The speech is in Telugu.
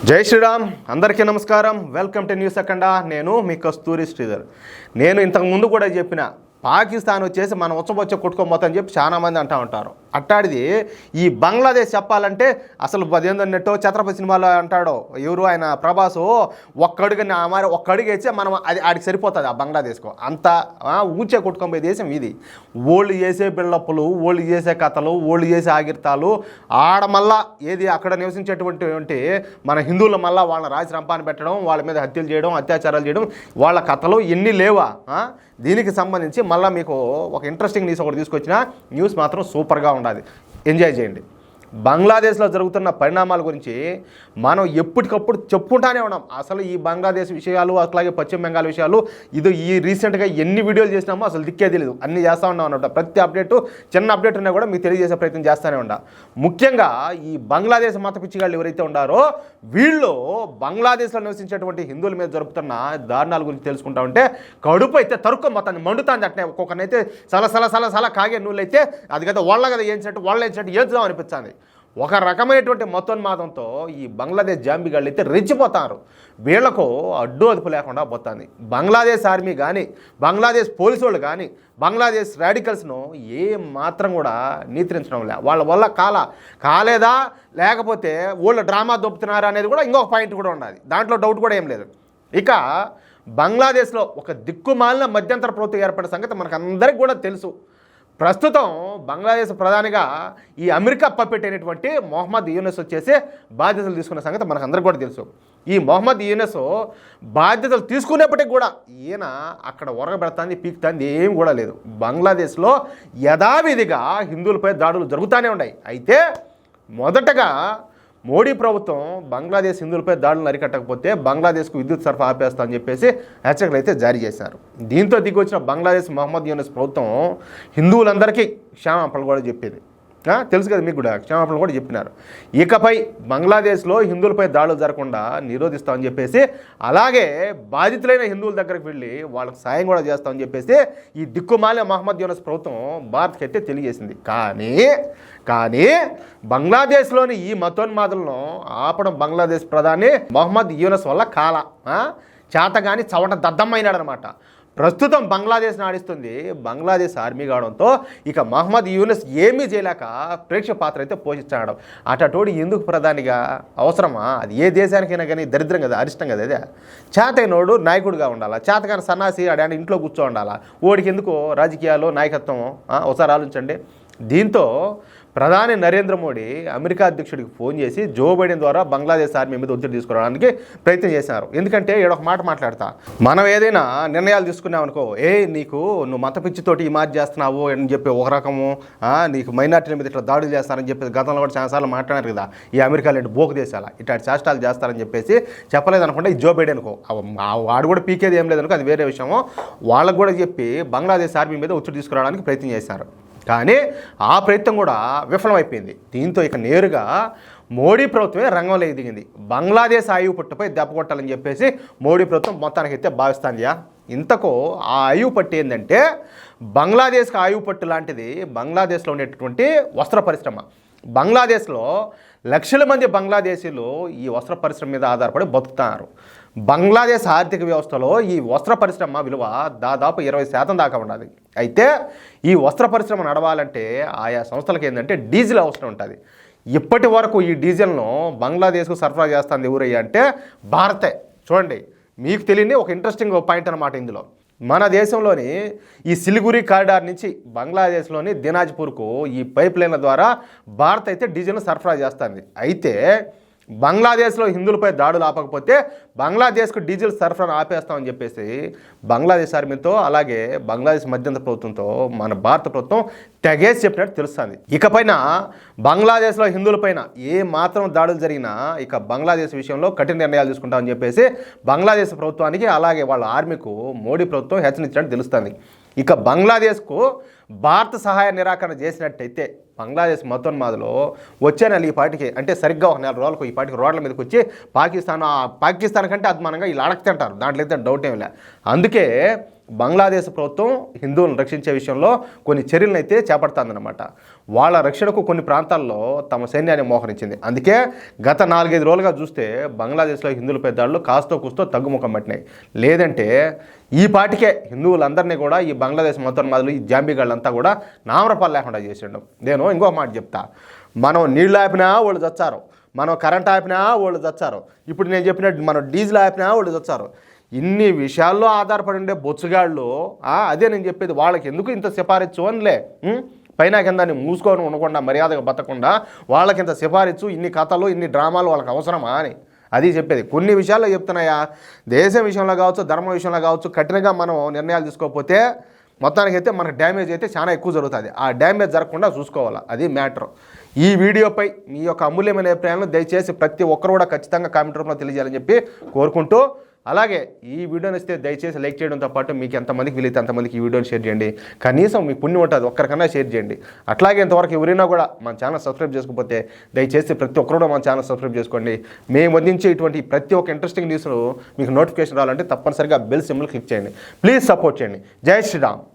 జై శ్రీరామ్, అందరికీ నమస్కారం. వెల్కమ్ టు న్యూస్ అఖండ. నేను మీ కస్తూరి శ్రీధర్. నేను ఇంతకు ముందు కూడా చెప్పిన పాకిస్తాన్ వచ్చేసి మనం ఉచ్చబొచ్చ కొట్టుకోబోతని చెప్పి చాలామంది అంటూ ఉంటారు. అట్టాడిది ఈ బంగ్లాదేశ్ చెప్పాలంటే అసలు అదేందన్నట్టు ఛత్రపతి సినిమాలో అంటాడు ఎవరు ఆయన ప్రభాసు, ఒక్కడుగు వేస్తే మనం అది ఆడికి సరిపోతుంది ఆ బంగ్లాదేశ్కు. అంత ఊచే కొట్టుకోబోయే దేశం ఇది. ఓళ్ళు చేసే బిల్డప్పులు, ఓళ్ళు చేసే కథలు, ఓళ్ళు చేసే ఆగిర్తాలు ఆడ మళ్ళా ఏది అక్కడ నివసించేటువంటి మన హిందువులు మళ్ళీ వాళ్ళని రాజు రంపాన్ని పెట్టడం, వాళ్ళ మీద హత్యలు చేయడం, అత్యాచారాలు చేయడం, వాళ్ళ కథలు ఎన్ని లేవా. దీనికి సంబంధించి మళ్ళీ మీకు ఒక ఇంట్రెస్టింగ్ న్యూస్ ఒకటి తీసుకొచ్చిన. న్యూస్ మాత్రం సూపర్గా ఉండాలి, ఎంజాయ్ చేయండి. బంగ్లాదేశ్లో జరుగుతున్న పరిణామాల గురించి మనం ఎప్పటికప్పుడు చెప్పుకుంటానే ఉన్నాం. అసలు ఈ బంగ్లాదేశ్ విషయాలు, అట్లాగే పశ్చిమ బెంగాల్ విషయాలు ఈ రీసెంట్గా ఎన్ని వీడియోలు చేసినామో అసలు దిక్కే తెలియదు. అన్నీ చేస్తూ ఉన్నాం అన్నమాట. ప్రతి అప్డేటు, చిన్న అప్డేట్ ఉన్నా కూడా మీకు తెలియజేసే ప్రయత్నం చేస్తూనే ఉండా. ముఖ్యంగా ఈ బంగ్లాదేశ్ మత పిచ్చిగాళ్ళు ఎవరైతే ఉన్నారో వీళ్ళు బంగ్లాదేశ్లో నివసించేటువంటి హిందువుల మీద జరుపుతున్న దారుణాల గురించి తెలుసుకుంటా ఉంటే కడుపు అయితే తరుక్కు మొత్తాన్ని మండుతాంది. అట్నే ఒక్కొక్కనైతే సల కాగే నూళ్ళైతే అది కదా వాళ్ళ కదా ఏంచినట్టు ఏద్దాం అనిపించింది. ఒక రకమైనటువంటి మతోన్మాదంతో ఈ బంగ్లాదేశ్ జాంబిగాళ్ళు అయితే రెచ్చిపోతారు. వీళ్లకు అడ్డు అదుపు లేకుండా పోతుంది. బంగ్లాదేశ్ ఆర్మీ కానీ, బంగ్లాదేశ్ పోలీసు వాళ్ళు కానీ, బంగ్లాదేశ్ రాడికల్స్ను ఏ మాత్రం కూడా నియంత్రించడం లే. వాళ్ళ వల్ల కాలేదా లేకపోతే వాళ్ళు డ్రామా దొప్పుతున్నారా అనేది కూడా ఇంకొక పాయింట్ కూడా ఉన్నది. దాంట్లో డౌట్ కూడా ఏం లేదు. ఇక బంగ్లాదేశ్లో ఒక దిక్కుమాలిన మధ్యంతర ప్రభుత్వం ఏర్పడిన సంగతి మనకు అందరికీ కూడా తెలుసు. ప్రస్తుతం బంగ్లాదేశ్ ప్రధానిగా ఈ అమెరికా పప్పెట్టైనటువంటి మొహమ్మద్ యూనస్ వచ్చేసి బాధ్యతలు తీసుకున్న సంగతి మనకు అందరికీ కూడా తెలుసు. ఈ మొహమ్మద్ యూనస్ బాధ్యతలు తీసుకునేప్పటికి కూడా ఈయన అక్కడ ఒరగబెడతాంది, పీకుతాంది ఏం కూడా లేదు. బంగ్లాదేశ్లో యథావిధిగా హిందువులపై దాడులు జరుగుతూనే ఉన్నాయి. అయితే మొదటగా మోడీ ప్రభుత్వం బంగ్లాదేశ్ హిందువులపై దాడులను అరికట్టకపోతే బంగ్లాదేశ్కు విద్యుత్ సరఫరా ఆపేస్తా అని చెప్పేసి హెచ్చరికలు అయితే జారీ చేశారు. దీంతో దిగొచ్చిన బంగ్లాదేశ్ మొహమ్మద్ యూనస్ ప్రభుత్వం హిందువులందరికీ క్షమాపణలు కూడా చెప్పింది. తెలుసు కదా మీకు కూడా, క్షమాపణలు కూడా చెప్పినారు. ఇకపై బంగ్లాదేశ్లో హిందువులపై దాడులు జరగకుండా నిరోధిస్తామని చెప్పేసి, అలాగే బాధితులైన హిందువుల దగ్గరికి వెళ్ళి వాళ్ళకి సాయం కూడా చేస్తామని చెప్పేసి ఈ దిక్కుమాలిన మొహమ్మద్ యూనస్ ప్రభుత్వం భారత్కి అయితే తెలియజేసింది. కానీ బంగ్లాదేశ్లోని ఈ మతోన్మాదులను ఆపడం బంగ్లాదేశ్ ప్రధాని మొహమ్మద్ యూనస్ వల్ల చేతగాని చవట దద్దమైనాడనమాట. ప్రస్తుతం బంగ్లాదేశ్ ఆడిస్తుంది బంగ్లాదేశ్ ఆర్మీ కావడంతో ఇక మొహమ్మద్ యూనస్ ఏమీ చేయలేక ప్రేక్షక పాత్ర అయితే పోషించాడు. అటోడు ఎందుకు ప్రధానిగా అవసరమా? అది ఏ దేశానికైనా కానీ దరిద్రం కదా, అరిష్టం కదా. అదే చేతైనోడు నాయకుడిగా ఉండాలా, చేతగాని సన్నాసి ఆడ ఇంట్లో కూర్చో ఉండాలా. ఓడికి ఎందుకు రాజకీయాలు, నాయకత్వం? ఒకసారి ఆలోచించండి. దీంతో ప్రధాని నరేంద్ర మోడీ అమెరికా అధ్యక్షుడికి ఫోన్ చేసి జో బైడెన్ ద్వారా బంగ్లాదేశ్ ఆర్మీ మీద ఒత్తిడి తీసుకురావడానికి ప్రయత్నం చేశారు. ఎందుకంటే ఒక మాట మాట్లాడతా, మనం ఏదైనా నిర్ణయాలు తీసుకున్నామనుకో, నువ్వు మత పిచ్చితోటి ఈ మాట చేస్తున్నావు అని చెప్పి ఒక రకము, నీకు మైనార్టీల మీద ఇట్లా దాడులు చేస్తారని చెప్పి గతంలో కూడా చాలాసార్లు మాట్లాడారు కదా. ఈ అమెరికా లాంటి బోకు దేశాల ఇట్లాంటి చేష్టాలు చేస్తారని చెప్పేసి చెప్పలేదనుకుంటే ఈ జో బైడెన్కో వాడు కూడా పీకేది ఏం లేదనుకో, అది వేరే విషయము. వాళ్ళకు కూడా చెప్పి బంగ్లాదేశ్ ఆర్మీ మీద ఒత్తిడి తీసుకురావడానికి ప్రయత్నం చేశారు. కానీ ఆ ప్రయత్నం కూడా విఫలమైపోయింది. దీంతో ఇక నేరుగా మోడీ ప్రభుత్వమే రంగంలోకి దిగింది. బంగ్లాదేశ్ ఆయువు పట్టుపై దెబ్బ కొట్టాలని చెప్పేసి మోడీ ప్రభుత్వం మొత్తానికైతే భావిస్తాందియా. ఇంతకు ఆ ఆయువు పట్టు ఏంటంటే బంగ్లాదేశ్కి ఆయువు పట్టు లాంటిది బంగ్లాదేశ్లో ఉండేటటువంటి వస్త్ర పరిశ్రమ. బంగ్లాదేశ్లో లక్షల మంది బంగ్లాదేశీలు ఈ వస్త్ర పరిశ్రమ మీద ఆధారపడి బతుకుతున్నారు. బంగ్లాదేశ్ ఆర్థిక వ్యవస్థలో ఈ వస్త్ర పరిశ్రమ విలువ దాదాపు 20% దాకా ఉన్నది. అయితే ఈ వస్త్ర పరిశ్రమ నడవాలంటే ఆయా సంస్థలకు ఏంటంటే డీజిల్ అవసరం ఉంటుంది. ఇప్పటి వరకు ఈ డీజిల్ను బంగ్లాదేశ్కు సరఫరా చేస్తుంది ఎవరయ్యా అంటే భారతే. చూడండి, మీకు తెలియని ఒక ఇంట్రెస్టింగ్ పాయింట్ అన్నమాట ఇందులో. మన దేశంలోని ఈ సిలిగురి కారిడార్ నుంచి బంగ్లాదేశ్లోని దినాజ్పూర్కు ఈ పైప్ లైన్ల ద్వారా భారత్ అయితే డీజిల్ను సరఫరా చేస్తుంది. అయితే బంగ్లాదేశ్లో హిందువులపై దాడులు ఆపకపోతే బంగ్లాదేశ్కు డీజిల్ సరఫరాను ఆపేస్తామని చెప్పేసి బంగ్లాదేశ్ ఆర్మీతో అలాగే బంగ్లాదేశ్ మధ్యంతర ప్రభుత్వంతో మన భారత ప్రభుత్వం తెగేసి చెప్పినట్టు తెలుస్తుంది. ఇకపైన బంగ్లాదేశ్లో హిందువులపైన ఏ మాత్రం దాడులు జరిగినా ఇక బంగ్లాదేశ్ విషయంలో కఠిన నిర్ణయాలు తీసుకుంటామని చెప్పేసి బంగ్లాదేశ్ ప్రభుత్వానికి అలాగే వాళ్ళ ఆర్మీకు మోడీ ప్రభుత్వం హెచ్చరించినట్టు తెలుస్తుంది. ఇక బంగ్లాదేశ్కు భారత సహాయ నిరాకరణ చేసినట్టయితే బంగ్లాదేశ్ మతోన్మాదులో వచ్చే నెల ఈ పాటికి అంటే సరిగ్గా ఒక 4 రోజులకు ఈ పాటికి రోడ్ల మీదకి వచ్చి పాకిస్తాన్ కంటే అద్మానంగా వీళ్ళు అడగతింటారు. దాంట్లో అయితే డౌట్ ఏమి లే. అందుకే బంగ్లాదేశ్ ప్రభుత్వం హిందువులను రక్షించే విషయంలో కొన్ని చర్యలను అయితే చేపడుతుందన్నమాట. వాళ్ళ రక్షణకు కొన్ని ప్రాంతాల్లో తమ సైన్యాన్ని మోహరించింది. అందుకే గత 4-5 రోజులుగా చూస్తే బంగ్లాదేశ్లో హిందువులపై దాడులు కాస్తో కూస్తో తగ్గుముఖం పట్టినాయి. లేదంటే ఈ పాటికే హిందువులందరినీ కూడా ఈ బంగ్లాదేశ్ మొత్తం ఈ జాంబీగాళ్ళంతా కూడా నామరపాలు లేకుండా చేసిండు. నేను ఇంకో మాట చెప్తా, మనం నీళ్ళు ఆపినా వాళ్ళు చచ్చారు, మనం కరెంట్ ఆపినా వాళ్ళు చచ్చారు, ఇప్పుడు నేను చెప్పినట్టు మనం డీజిల్ ఆపినా వాళ్ళు చచ్చారు. ఇన్ని విషయాల్లో ఆధారపడి ఉండే బొచ్చుగాళ్ళు అదే నేను చెప్పేది, వాళ్ళకి ఎందుకు ఇంత సిఫారసు అనిలే, పైన కింద మూసుకొని ఉండకుండా మర్యాదగా బతకుండా వాళ్ళకింత సిఫారసు, ఇన్ని కథలు, ఇన్ని డ్రామాలు వాళ్ళకి అవసరమా అని అది చెప్పేది. కొన్ని విషయాల్లో చెప్తున్నాయా, దేశం విషయంలో కావచ్చు, ధర్మం విషయంలో కావచ్చు, కఠినంగా మనం నిర్ణయాలు తీసుకోకపోతే మొత్తానికైతే మనకు డ్యామేజ్ అయితే చాలా ఎక్కువ జరుగుతుంది. ఆ డ్యామేజ్ జరగకుండా చూసుకోవాలి, అది మ్యాటర్. ఈ వీడియోపై మీ యొక్క అమూల్యమైన అభిప్రాయాలను దయచేసి ప్రతి ఒక్కరు కూడా ఖచ్చితంగా కామెంట్ రూపంలో తెలియజేయాలని చెప్పి కోరుకుంటూ, అలాగే ఈ వీడియోని ఇస్తే దయచేసి లైక్ చేయడంతో పాటు మీకు ఎంతమందికి వీలైతే అంతమందికి ఈ వీడియోని షేర్ చేయండి. కనీసం మీకు పుణ్యం ఉంటుంది, ఒక్కరికన్నా షేర్ చేయండి. అట్లాగే ఇంతవరకు ఎవరైనా కూడా మన ఛానల్ సబ్స్క్రైబ్ చేసుకోకపోతే దయచేసి ప్రతి ఒక్కరు కూడా మన ఛానల్ సబ్స్క్రైబ్ చేసుకోండి. మేము అందించే ఇటువంటి ప్రతి ఒక్క ఇంట్రెస్టింగ్ న్యూస్ను మీకు నోటిఫికేషన్ రావాలంటే తప్పనిసరిగా బెల్ సింబల్ క్లిక్ చేయండి. ప్లీజ్ సపోర్ట్ చేయండి. జై శ్రీరామ్.